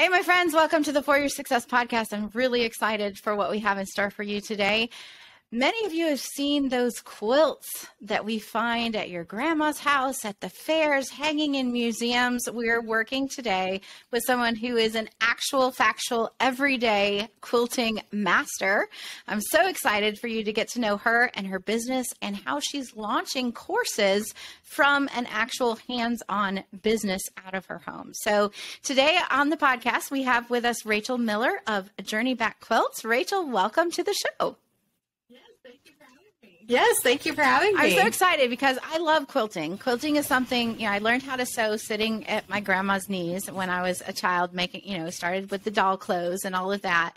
Hey, my friends, welcome to the For Your Success podcast. I'm really excited for what we have in store for you today. Many of you have seen those quilts that we find at your grandma's house, at the fairs, hanging in museums. We're working today with someone who is an actual, factual, everyday quilting master. I'm so excited for you to get to know her and her business and how she's launching courses from an actual hands-on business out of her home. So today on the podcast, we have with us Rachel Miller of Journey Back Quilts. Rachel, welcome to the show. Yes, thank you for having me. I'm so excited because I love quilting. Quilting is something, I learned how to sew sitting at my grandma's knees when I was a child, started with the doll clothes and all of that.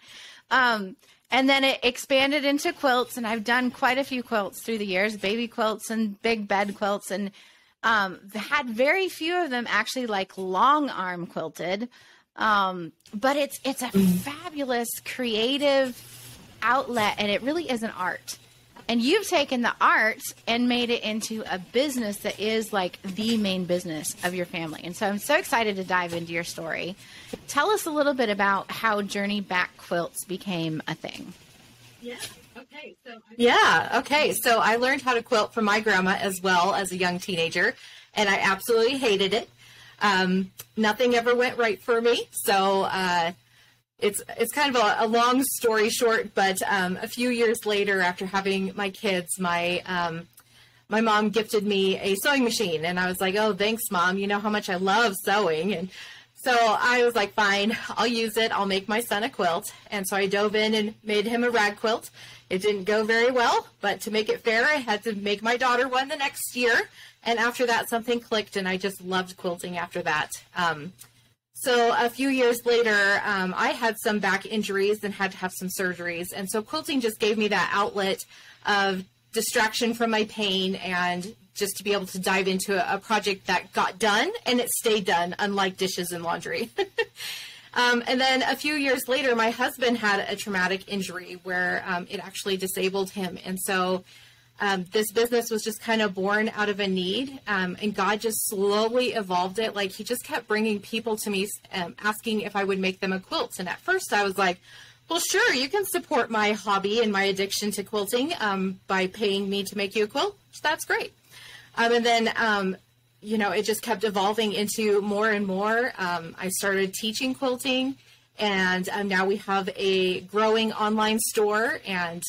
And then it expanded into quilts, and I've done quite a few quilts through the years, baby quilts and big bed quilts, and had very few of them actually like long arm quilted. But it's a fabulous creative outlet, and it really is an art. And you've taken the art and made it into a business that is like the main business of your family. And so I'm so excited to dive into your story. Tell us a little bit about how Journey Back Quilts became a thing. Okay. So I learned how to quilt from my grandma as well as a young teenager, and I absolutely hated it. Nothing ever went right for me. So, It's kind of a long story short, but a few years later, after having my kids, my mom gifted me a sewing machine, and I was like, "Oh, thanks, Mom. You know how much I love sewing." And so I was like, "Fine, I'll use it. I'll make my son a quilt." And so I dove in and made him a rag quilt. It didn't go very well, but to make it fair, I had to make my daughter one the next year. And after that, something clicked, and I just loved quilting after that. So a few years later, I had some back injuries and had to have some surgeries. And so quilting just gave me that outlet of distraction from my pain and just to be able to dive into a project that got done and it stayed done, unlike dishes and laundry. And then a few years later, my husband had a traumatic injury where it actually disabled him. And so this business was just kind of born out of a need, and God just slowly evolved it. Like he just kept bringing people to me asking if I would make them a quilt. And at first I was like, well, sure, you can support my hobby and my addiction to quilting by paying me to make you a quilt. That's great. And then, it just kept evolving into more and more. I started teaching quilting, and now we have a growing online store, and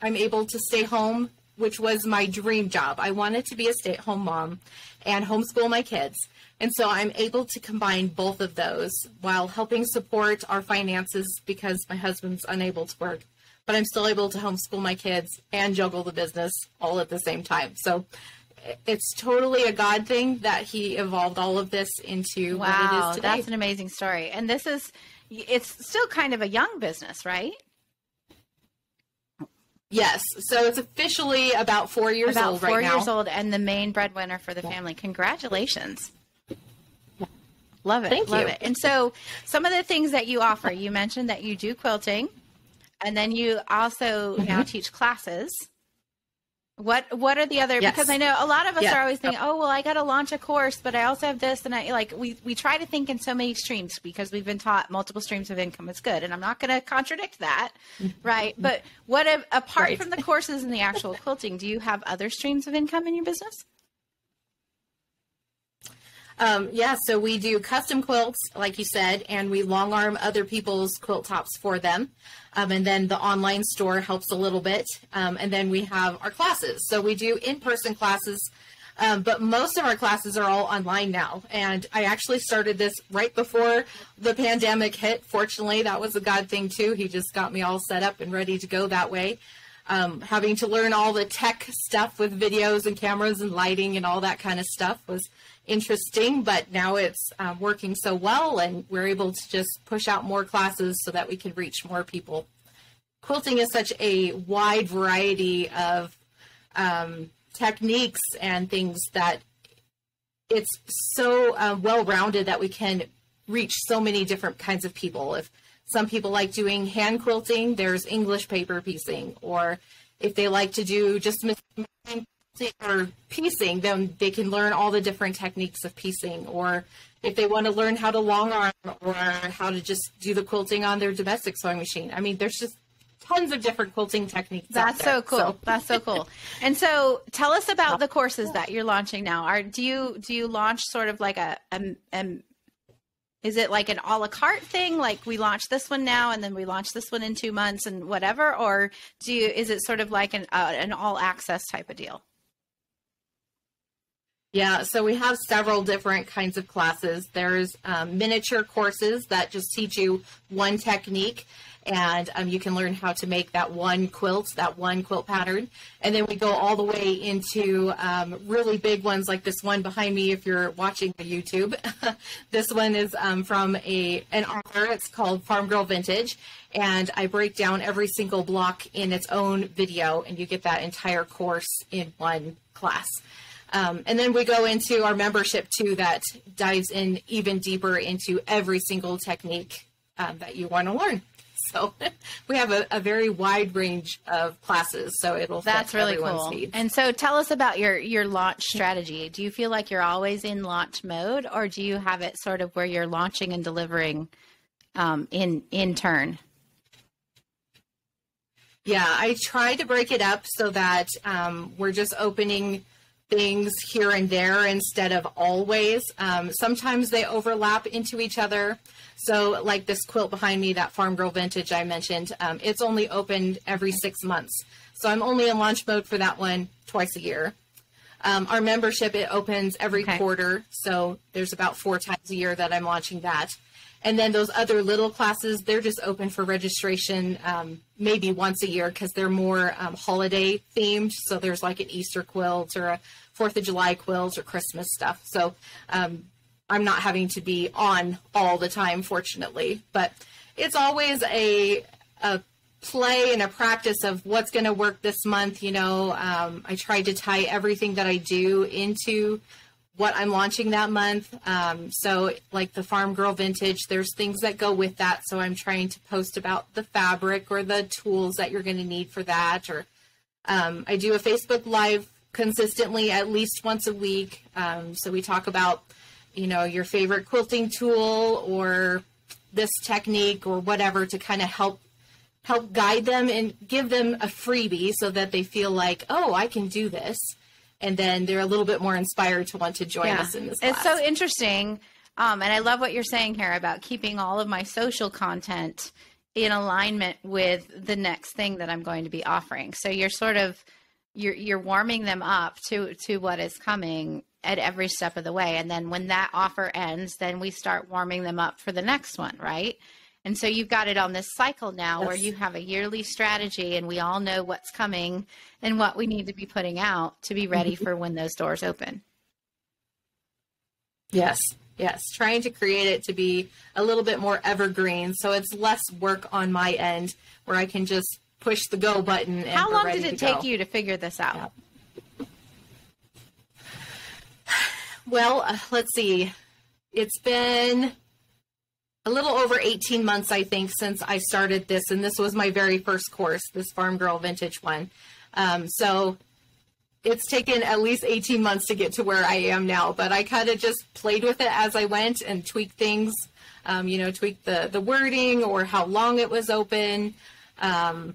I'm able to stay home, which was my dream job. I wanted to be a stay-at-home mom and homeschool my kids. And so I'm able to combine both of those while helping support our finances because my husband's unable to work. But I'm still able to homeschool my kids and juggle the business all at the same time. So it's totally a God thing that he evolved all of this into what it is today. That's an amazing story. And it's still kind of a young business, right? Yes. So it's officially about 4 years old right now. About 4 years old and the main breadwinner for the family. Congratulations. Love it. Thank you. Love it. And so some of the things that you offer, you mentioned that you do quilting, and then you also now teach classes. What are the other, because I know a lot of us are always thinking, oh, well, I got to launch a course, but I also have this. And we try to think in so many streams because we've been taught multiple streams of income is good. And I'm not going to contradict that. Right. But apart from the courses and the actual quilting, do you have other streams of income in your business? So we do custom quilts, like you said, and we long arm other people's quilt tops for them. And then the online store helps a little bit. And then we have our classes. So we do in-person classes, but most of our classes are all online now. And I actually started this right before the pandemic hit. Fortunately, that was a God thing too. He just got me all set up and ready to go that way. Having to learn all the tech stuff with videos and cameras and lighting and all that kind of stuff was interesting, but now it's working so well, and we're able to just push out more classes so that we can reach more people. Quilting is such a wide variety of techniques and things that it's so well-rounded that we can reach so many different kinds of people. If some people like doing hand quilting, there's English paper piecing, or if they like to do just or piecing, then they can learn all the different techniques of piecing. Or if they want to learn how to long arm or how to just do the quilting on their domestic sewing machine. I mean, there's just tons of different quilting techniques. That's so cool. So. That's so cool. And so tell us about the courses that you're launching now. Do you launch sort of like is it like an a la carte thing? Like we launch this one now and then we launch this one in 2 months and whatever? Or is it sort of like an all access type of deal? Yeah, so we have several different kinds of classes. There's miniature courses that just teach you one technique, and you can learn how to make that one quilt pattern. And then we go all the way into really big ones like this one behind me if you're watching the YouTube. This one is from an author. It's called Farm Girl Vintage, and I break down every single block in its own video, and you get that entire course in one class. And then we go into our membership too that dives in even deeper into every single technique that you want to learn. So we have a very wide range of classes, so it'll fit everyone's needs. And so tell us about your launch strategy. Do you feel like you're always in launch mode, or do you have it sort of where you're launching and delivering in turn? Yeah, I try to break it up so that we're just opening things here and there instead of always. Sometimes they overlap into each other. So like this quilt behind me, that Farm Girl Vintage I mentioned, it's only opened every 6 months. So I'm only in launch mode for that one twice a year. Our membership, it opens every quarter. So there's about 4 times a year that I'm launching that. And then those other little classes, they're just open for registration maybe once a year because they're more holiday themed. So there's like an Easter quilt or a 4th of July quilt or Christmas stuff. So I'm not having to be on all the time, fortunately. But it's always a play and a practice of what's going to work this month. You know, I try to tie everything that I do into what I'm launching that month. So like the Farm Girl Vintage, there's things that go with that. So I'm trying to post about the fabric or the tools that you're going to need for that. Or I do a Facebook Live consistently at least once a week. So we talk about, you know, your favorite quilting tool or this technique or whatever to kind of help guide them and give them a freebie so that they feel like, oh, I can do this. And then they're a little bit more inspired to want to join us in this class. It's so interesting. And I love what you're saying here about keeping all of my social content in alignment with the next thing that I'm going to be offering. So you're sort of, you're warming them up to what is coming at every step of the way. And then when that offer ends, then we start warming them up for the next one, right? And so you've got it on this cycle now where you have a yearly strategy and we all know what's coming and what we need to be putting out to be ready for when those doors open. Yes. Trying to create it to be a little bit more evergreen. So it's less work on my end where I can just push the go button. And how long did it take you to figure this out? Yeah. Well, let's see. It's been a little over 18 months, I think, since I started this. And this was my very first course, this Farm Girl Vintage one. So it's taken at least 18 months to get to where I am now. But I kind of just played with it as I went and tweaked things, tweaked the wording or how long it was open, and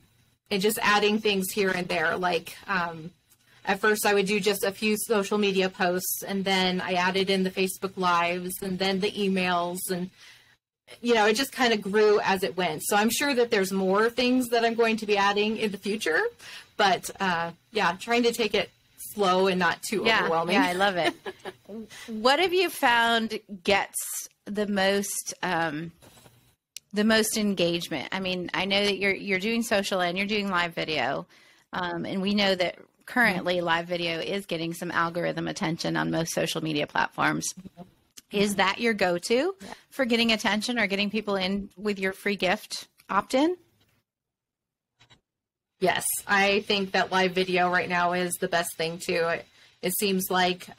just adding things here and there. Like at first I would do just a few social media posts, and then I added in the Facebook Lives and then the emails, and it just kind of grew as it went. So I'm sure that there's more things that I'm going to be adding in the future, but trying to take it slow and not too overwhelming. Yeah, I love it. What have you found gets the most engagement? I mean, I know that you're doing social and you're doing live video, and we know that currently live video is getting some algorithm attention on most social media platforms. Is that your go-to for getting attention or getting people in with your free gift opt-in? Yes, I think that live video right now is the best thing too. It seems like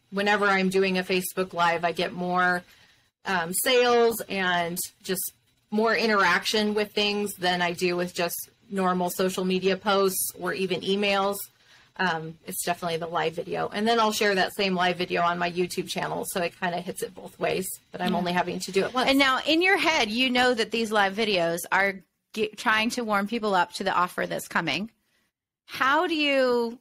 whenever I'm doing a Facebook Live, I get more sales and just more interaction with things than I do with just normal social media posts or even emails. it's definitely the live video. And then I'll share that same live video on my YouTube channel. So it kind of hits it both ways, but I'm only having to do it once. And now in your head, you know that these live videos are trying to warm people up to the offer that's coming. How do you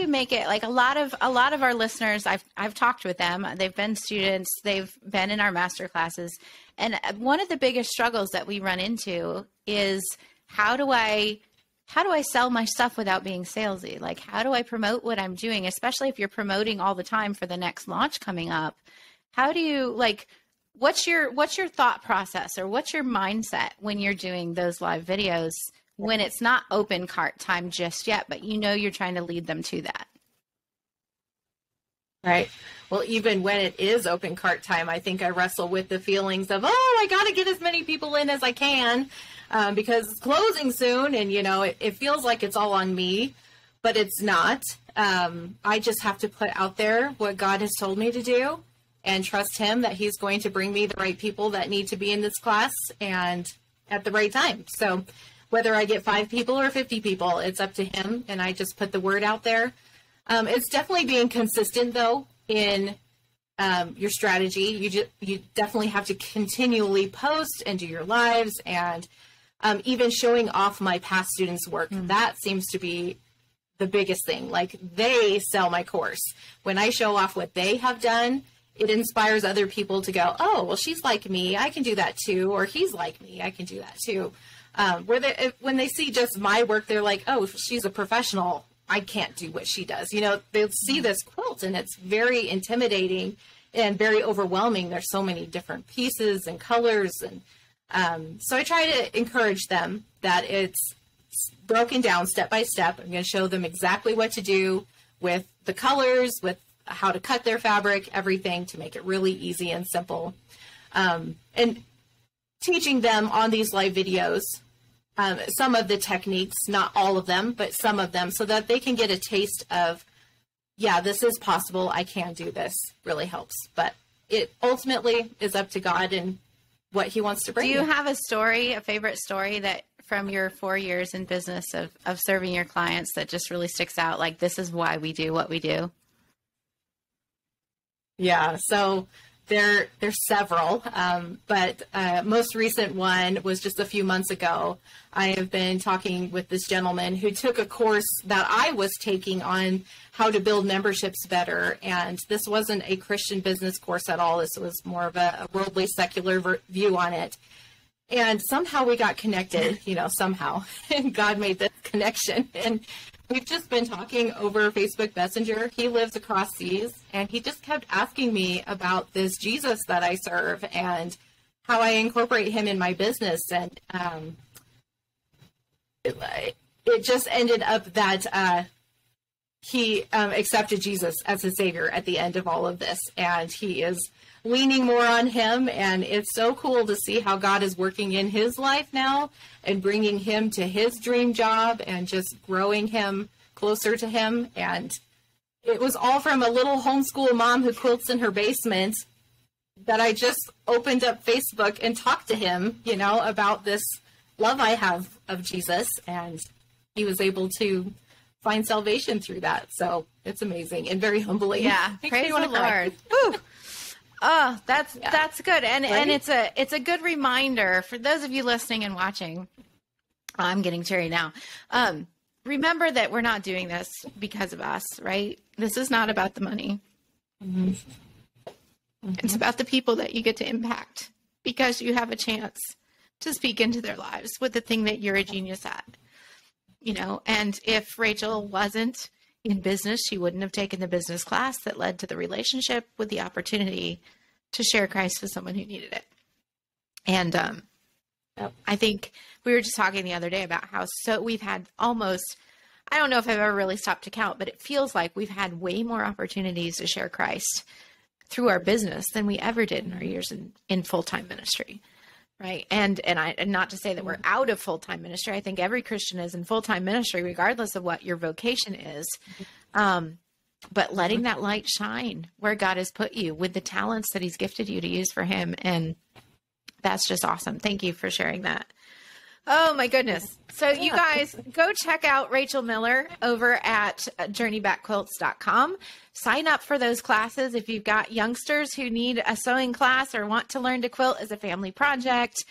make it, like a lot of our listeners, I've talked with them. They've been students, they've been in our master classes. And one of the biggest struggles that we run into is how do I sell my stuff without being salesy? Like, how do I promote what I'm doing, especially if you're promoting all the time for the next launch coming up? How do you, like, what's your thought process, or what's your mindset when you're doing those live videos when it's not open cart time just yet, but you know you're trying to lead them to that? Right. Well, even when it is open cart time, I think I wrestle with the feelings of, oh, I got to get as many people in as I can because it's closing soon. And, you know, it feels like it's all on me, but it's not. I just have to put out there what God has told me to do and trust him that he's going to bring me the right people that need to be in this class and at the right time. So whether I get 5 people or 50 people, it's up to him. And I just put the word out there. It's definitely being consistent, though, in your strategy. You definitely have to continually post and do your lives, and even showing off my past students' work. That seems to be the biggest thing. Like, they sell my course. When I show off what they have done, it inspires other people to go, oh, well, she's like me, I can do that too. Or he's like me, I can do that too. When they see just my work, they're like, oh, she's a professional, I can't do what she does. You know, they'll see this quilt and it's very intimidating and very overwhelming. There's so many different pieces and colors. And so I try to encourage them that it's broken down step by step. I'm going to show them exactly what to do with the colors, with how to cut their fabric, everything, to make it really easy and simple. And teaching them on these live videos some of the techniques, not all of them, but some of them, so that they can get a taste of, yeah, this is possible, I can do this, really helps. But it ultimately is up to God and what he wants to bring. Do you have a story, a favorite story that from your 4 years in business of serving your clients that just really sticks out? Like, this is why we do what we do. Yeah. So there's several, but most recent one was just a few months ago. I have been talking with this gentleman who took a course that I was taking on how to build memberships better. And this wasn't a Christian business course at all. This was more of a worldly, secular view on it. And somehow we got connected, somehow, and God made this connection. And we've just been talking over Facebook Messenger. He lives across seas, and he just kept asking me about this Jesus that I serve and how I incorporate him in my business. And it just ended up that he accepted Jesus as his Savior at the end of all of this, and he is leaning more on him. And it's so cool to see how God is working in his life now and bringing him to his dream job and just growing him closer to him. And it was all from a little homeschool mom who quilts in her basement that I just opened up Facebook and talked to him, about this love I have of Jesus. And he was able to find salvation through that. So it's amazing and very humbling. Yeah. Praise the Lord. Woo. Oh, that's good. And right? And it's a good reminder for those of you listening and watching. I'm getting teary now. Remember that we're not doing this because of us, right? This is not about the money. Mm-hmm. Mm-hmm. It's about the people that you get to impact because you have a chance to speak into their lives with the thing that you're a genius at. And if Rachel wasn't in business, she wouldn't have taken the business class that led to the relationship with the opportunity to share Christ with someone who needed it. And I think we were just talking the other day about how we've had almost, I don't know if I've ever really stopped to count, but it feels like we've had way more opportunities to share Christ through our business than we ever did in our years in full-time ministry. Right. And not to say that we're out of full-time ministry. I think every Christian is in full-time ministry, regardless of what your vocation is. But letting that light shine where God has put you with the talents that he's gifted you to use for him. And that's just awesome. Thank you for sharing that. Oh my goodness. So you guys go check out Rachel Miller over at journeybackquilts.com. Sign up for those classes if you've got youngsters who need a sewing class or want to learn to quilt as a family project.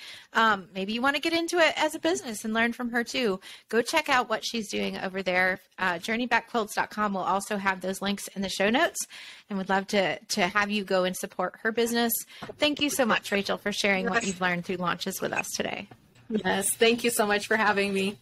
Maybe you want to get into it as a business and learn from her too. Go check out what she's doing over there. Journeybackquilts.com will also have those links in the show notes, and would love to have you go and support her business. Thank you so much, Rachel, for sharing what you've learned through launches with us today. Yes, thank you so much for having me.